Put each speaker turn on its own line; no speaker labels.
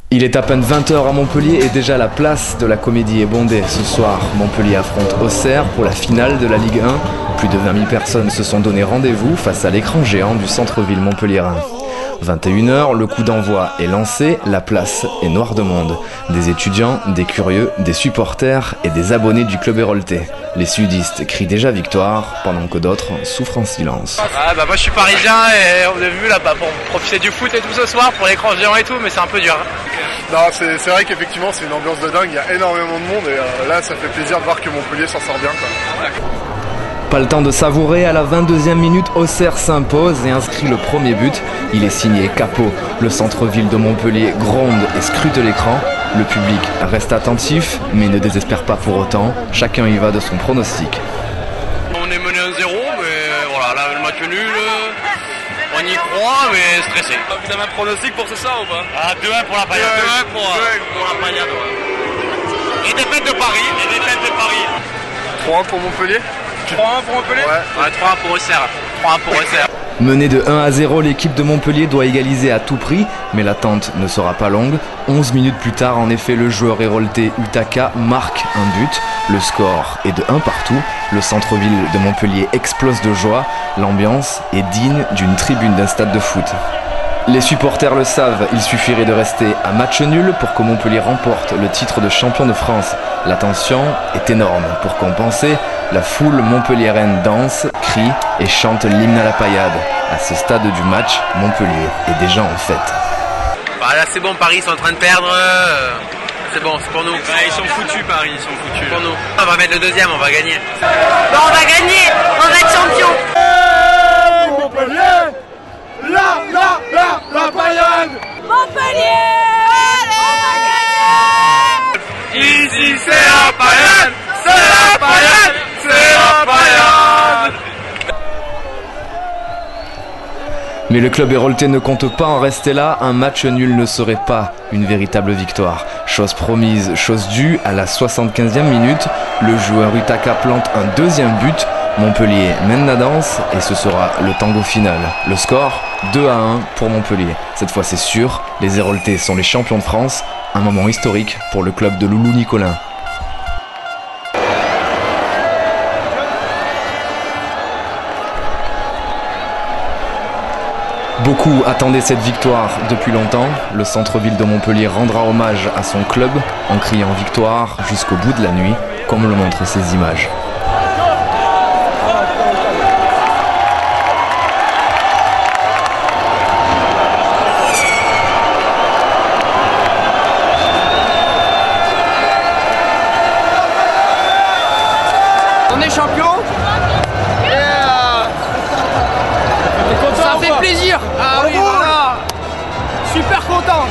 Il est à peine 20 h à Montpellier et déjà la place de la Comédie est bondée. Ce soir, Montpellier affronte Auxerre pour la finale de la Ligue 1. Plus de 20 000 personnes se sont donné rendez-vous face à l'écran géant du centre-ville montpelliérain. 21 h, le coup d'envoi est lancé, la place est noire de monde. Des étudiants, des curieux, des supporters et des abonnés du club héroltais. Les sudistes crient déjà victoire, pendant que d'autres souffrent en silence.
Moi je suis parisien et on a vu là pour profiter du foot et tout ce soir, pour l'écran géant et tout, mais c'est un peu dur.
Non, c'est vrai qu'effectivement c'est une ambiance de dingue, il y a énormément de monde et là ça fait plaisir de voir que Montpellier s'en sort bien, quoi.
Pas le temps de savourer, à la 22e minute, Auxerre s'impose et inscrit le premier but. Il est signé Capot. Le centre-ville de Montpellier gronde et scrute l'écran. Le public reste attentif, mais ne désespère pas pour autant. Chacun y va de son pronostic.
On est mené 1-0, mais voilà, là le match nul, on y croit, mais stressé. Vous avez un pronostic pour ce soir ou pas? 2-1 pour la Paillade. 2-1 pour la Paillade, ouais. Et défaite de Paris.
3-1 pour Montpellier.
3-1 pour Montpellier? Ouais, 3-1 pour Auxerre. 3-1 pour Auxerre.
Menée de 1-0, l'équipe de Montpellier doit égaliser à tout prix, mais l'attente ne sera pas longue. 11 minutes plus tard, en effet, le joueur héroltais Utaka marque un but. Le score est de 1 partout. Le centre-ville de Montpellier explose de joie. L'ambiance est digne d'une tribune d'un stade de foot. Les supporters le savent, il suffirait de rester à match nul pour que Montpellier remporte le titre de champion de France. La tension est énorme. Pour compenser, la foule montpelliéraine danse, crie et chante l'hymne à la Paillade. À ce stade du match, Montpellier est déjà en fête.
Là c'est bon, Paris ils sont en train de perdre. C'est bon, c'est pour nous. Ils sont foutus, Paris, ils sont foutus. Pour nous. On va mettre le deuxième, on va gagner.
Bon, on va gagner, on va être champion.
Montpellier, la Paillade.
Montpellier, allez,
Ici c'est la Paillade, c'est la Paillade, c'est la Paillade.
Mais le club héroltais ne compte pas en rester là, un match nul ne serait pas une véritable victoire. Chose promise, chose due, à la 75e minute, le joueur Utaka plante un deuxième but. Montpellier mène la danse et ce sera le tango final. Le score, 2-1 pour Montpellier. Cette fois c'est sûr, les héroltais sont les champions de France, un moment historique pour le club de Loulou Nicolin. Beaucoup attendaient cette victoire depuis longtemps. Le centre-ville de Montpellier rendra hommage à son club en criant victoire jusqu'au bout de la nuit, comme le montrent ces images.
On est champion et ça fait plaisir. Ah oui, voilà. Super content.